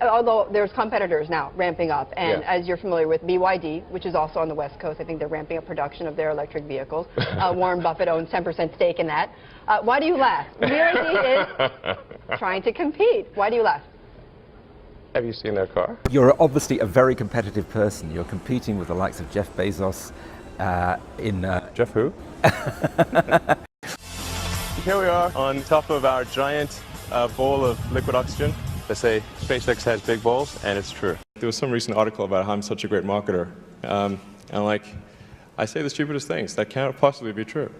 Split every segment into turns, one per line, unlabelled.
Although there's competitors now ramping up, and as you're familiar with BYD, which is also on the West Coast, I think they're ramping up production of their electric vehicles. Warren Buffett owns 10% stake in that. Why do you laugh? BYD is trying to compete. Why do you laugh?
Have you seen their car?
You're obviously a very competitive person. You're competing with the likes of Jeff Bezos in...
Jeff who? Here we are on top of our giant bowl of liquid oxygen. They say SpaceX has big balls, and it's true. There was some recent article about how I'm such a great marketer. And I say the stupidest things. That can't possibly be true.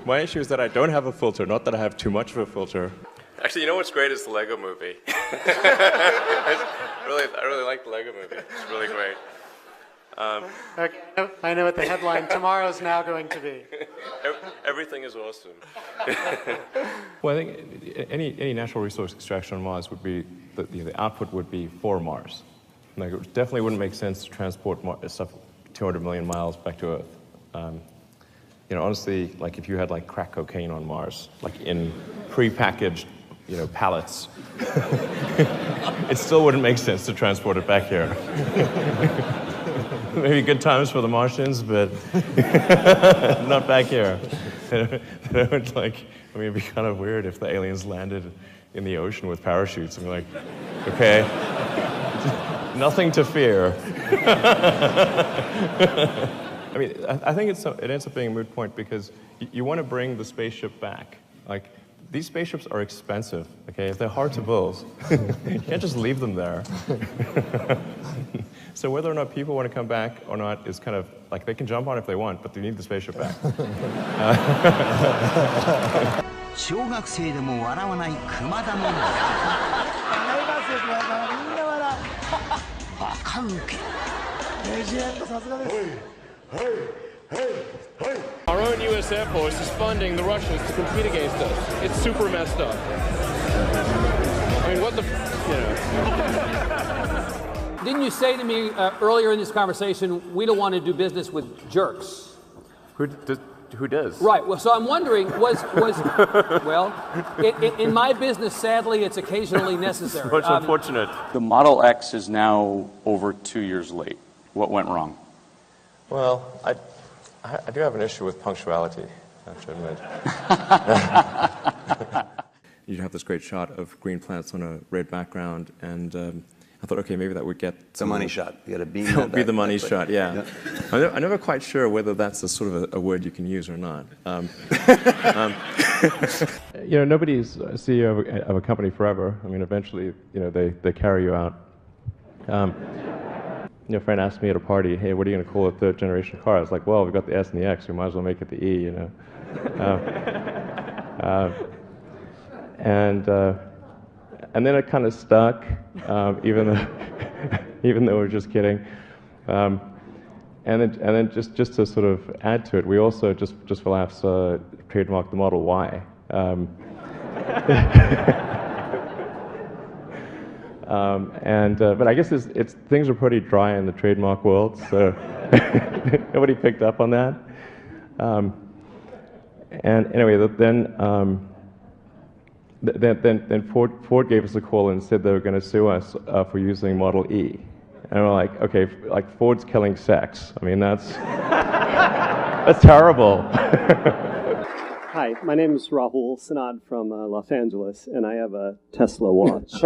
My issue is that I don't have a filter, not that I have too much of a filter. Actually, you know what's great is the Lego movie. I really like the Lego movie. It's really great.
Okay, I know what the headline tomorrow is now going to be.
Everything is awesome. Well, I think any natural resource extraction on Mars would be, the output would be for Mars. Like, it definitely wouldn't make sense to transport stuff 200 million miles back to Earth. Honestly, like if you had like crack cocaine on Mars, like in pre-packaged, pallets, it still wouldn't make sense to transport it back here. Maybe good times for the Martians, but not back here. It'd be kind of weird if the aliens landed in the ocean with parachutes and be like, okay, nothing to fear. I think it ends up being a moot point because you want to bring the spaceship back. Like, these spaceships are expensive, okay? They're hard to build. You can't just leave them there. So whether or not people want to come back or not is kind of, like, they can jump on if they want, but they need the spaceship back. Our own U.S. Air Force is funding the Russians to compete against us. It's super messed up. I mean, what the,
Didn't you say to me earlier in this conversation, we don't want to do business with jerks?
Who does?
Right. Well, so I'm wondering, well, in my business, sadly, it's occasionally necessary.
Much unfortunate.
The Model X is now over 2 years late. What went wrong?
Well, I do have an issue with punctuality, I have to admit. You have this great shot of green planets on a red background, and I thought, okay, maybe that would get
the money shot. You got to beam
that. Be the money shot, yeah. I'm never quite sure whether that's a sort of a word you can use or not. Nobody's a CEO of a company forever. I mean, eventually, they carry you out. A friend asked me at a party, hey, what are you going to call a third generation car? I was like, well, we've got the S and the X, we might as well make it the E, And then it kind of stuck, even though we're just kidding. And then just to sort of add to it, we also just for laughs trademarked the Model Y. But I guess things are pretty dry in the trademark world, so nobody picked up on that. And anyway, then Ford gave us a call and said they were going to sue us for using Model E. And we're like, okay, like Ford's killing sex. I mean, that's terrible.
Hi, my name is Rahul Sanad from Los Angeles, and I have a Tesla watch.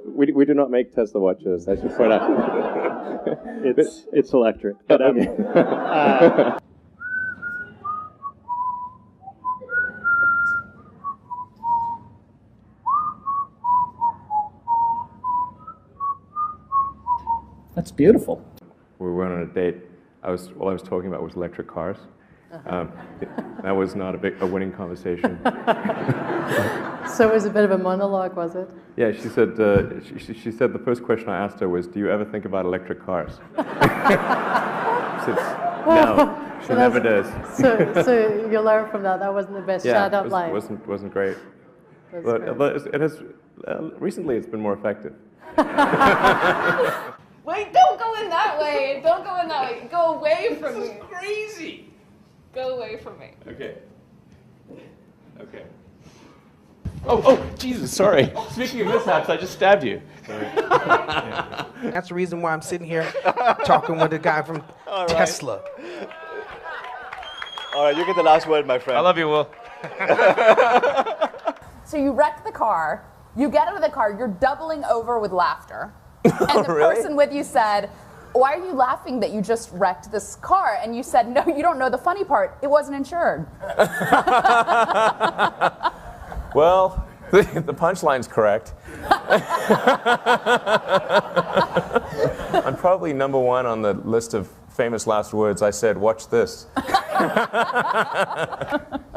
We do not make Tesla watches, I should point out.
It's electric. But,
That's beautiful.
We went on a date. All I was talking about was electric cars. That was not a winning conversation.
So it was a bit of a monologue, was it?
Yeah, she said she said the first question I asked her was, "Do you ever think about electric cars?" She said, "No, she never does."
So you learn from that. That wasn't the best shout-out line.
Wasn't great. But it has recently it's been more effective.
Wait, don't go in that way. Don't go in that way. Go away from me.
This is crazy.
Go away from me.
Okay. Oh, Jesus, sorry. Speaking of mishaps, I just stabbed you.
That's the reason why I'm sitting here talking with the guy from Tesla.
All right, you get the last word, my friend.
I love you, Will.
So you wreck the car, you get out of the car, you're doubling over with laughter. And the person with you said, why are you laughing that you just wrecked this car? And you said, no, you don't know the funny part. It wasn't insured.
Well, the punchline's correct. I'm probably number one on the list of famous last words. I said, watch this.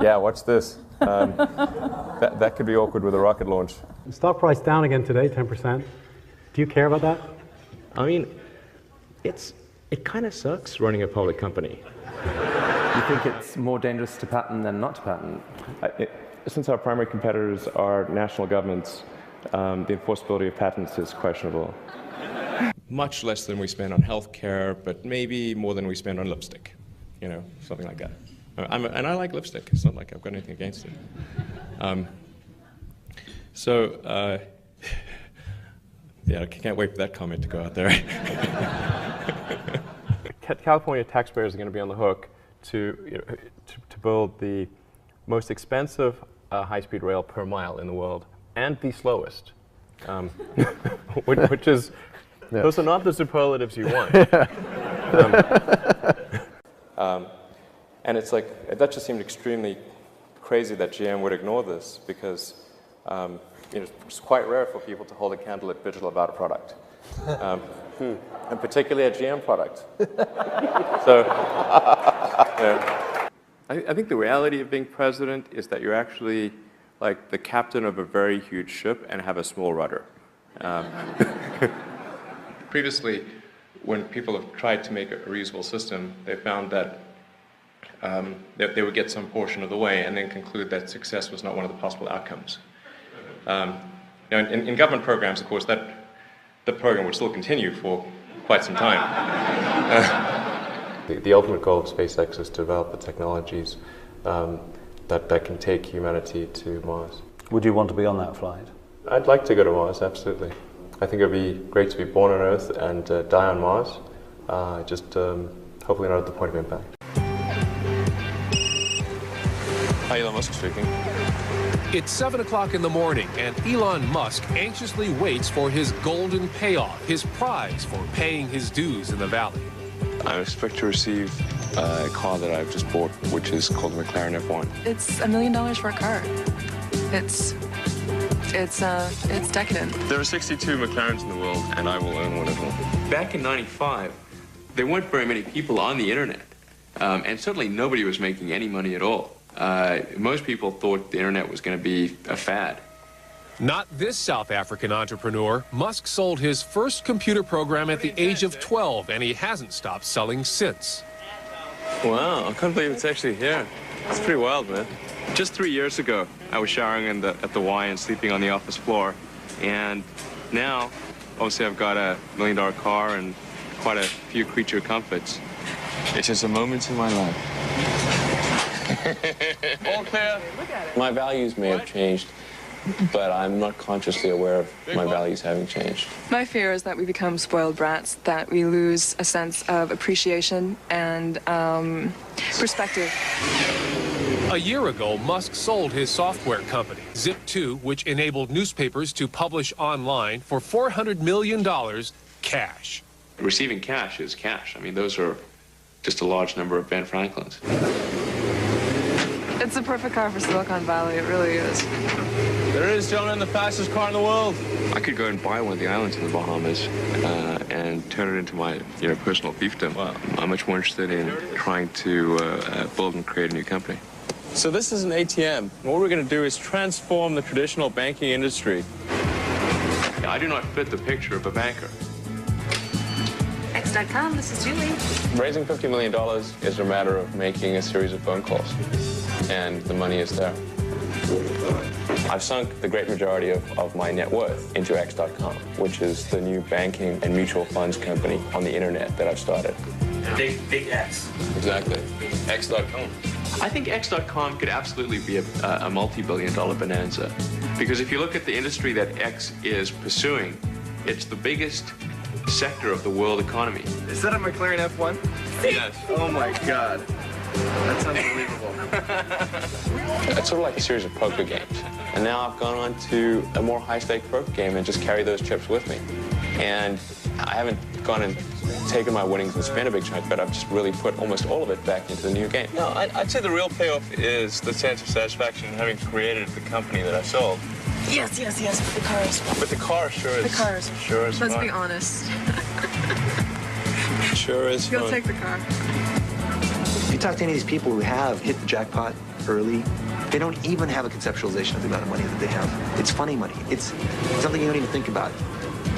Yeah, watch this. That could be awkward with a rocket launch.
Stock price down again today, 10%. Do you care about that?
I mean, it kind of sucks running a public company.
You think it's more dangerous to patent than not to patent?
Since our primary competitors are national governments, the enforceability of patents is questionable. Much less than we spend on healthcare, but maybe more than we spend on lipstick. You know, something like that. And I like lipstick. It's not like I've got anything against it. Yeah, I can't wait for that comment to go out there.
California taxpayers are going to be on the hook to build the most expensive high-speed rail per mile in the world and the slowest, which is, those are not the superlatives you want.
And it's like, that just seemed extremely crazy that GM would ignore this because it's quite rare for people to hold a candlelit vigil about a product. And particularly a GM product. So, I think the reality of being president is that you're actually like the captain of a very huge ship and have a small rudder. Previously, when people have tried to make a reusable system, they found that they would get some portion of the way and then conclude that success was not one of the possible outcomes. In government programs, of course, the program would still continue for quite some time. The ultimate goal of SpaceX is to develop the technologies that can take humanity to Mars.
Would you want to be on that flight?
I'd like to go to Mars, absolutely. I think it would be great to be born on Earth and die on Mars, hopefully not at the point of impact. Hi, Elon Musk speaking.
It's 7 o'clock in the morning, and Elon Musk anxiously waits for his golden payoff, his prize for paying his dues in the valley.
I expect to receive a car that I've just bought, which is called the McLaren F1.
It's $1 million for a car. It's decadent.
There are 62 McLarens in the world, and I will own one of them.
Back in '95, there weren't very many people on the internet, and certainly nobody was making any money at all. Most people thought the internet was going to be a fad.
Not this South African entrepreneur. Musk sold his first computer program at the age of 12, and he hasn't stopped selling since.
Wow, I can't believe it's actually here. It's pretty wild, man. Just 3 years ago, I was showering at the Y and sleeping on the office floor. And now, obviously, I've got a $1 million car and quite a few creature comforts. It's just a moment in my life. All clear. My values may have changed, but I'm not consciously aware of my values having changed.
My fear is that we become spoiled brats, that we lose a sense of appreciation and perspective.
A year ago, Musk sold his software company, Zip2, which enabled newspapers to publish online for $400 million cash.
Receiving cash is cash. I mean, those are just a large number of Ben Franklins.
It's the perfect car for Silicon Valley, it really is.
There it is, gentlemen, the fastest car in the world.
I could go and buy one of the islands in the Bahamas and turn it into my personal fiefdom. Wow. I'm much more interested in trying to build and create a new company.
So this is an ATM. What we're going to do is transform the traditional banking industry.
I do not fit the picture of a banker.
X.com, this is Julie.
Raising $50 million is a matter of making a series of phone calls, and the money is there. I've sunk the great majority of my net worth into X.com, which is the new banking and mutual funds company on the internet that I've started.
Big X.
Exactly. X.com.
I think X.com could absolutely be a multi-billion-dollar bonanza. Because if you look at the industry that X is pursuing, it's the biggest sector of the world economy.
Is that a McLaren F1?
Yes.
Oh my God. That's unbelievable.
It's sort of like a series of poker games. And now I've gone on to a more high-stake poker game and just carry those chips with me. And I haven't gone and taken my winnings and spent a big chunk, but I've just really put almost all of it back into the new game.
No, I'd say the real payoff is the sense of satisfaction in having created the company that I sold.
Yes, yes, yes, but the car is fun.
But the car sure is.
The car is fun.
Sure is
Let's
fun.
be honest.
Sure is
You'll
fun.
take the car.
If you talk to any of these people who have hit the jackpot early, they don't even have a conceptualization of the amount of money that they have. It's funny money. It's something you don't even think about.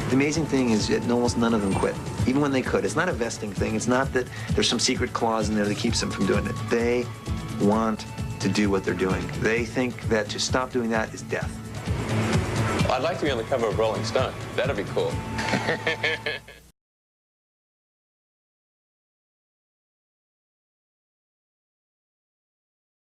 The amazing thing is that almost none of them quit, even when they could. It's not a vesting thing. It's not that there's some secret clause in there that keeps them from doing it. They want to do what they're doing. They think that to stop doing that is death.
I'd like to be on the cover of Rolling Stone. That'd be cool.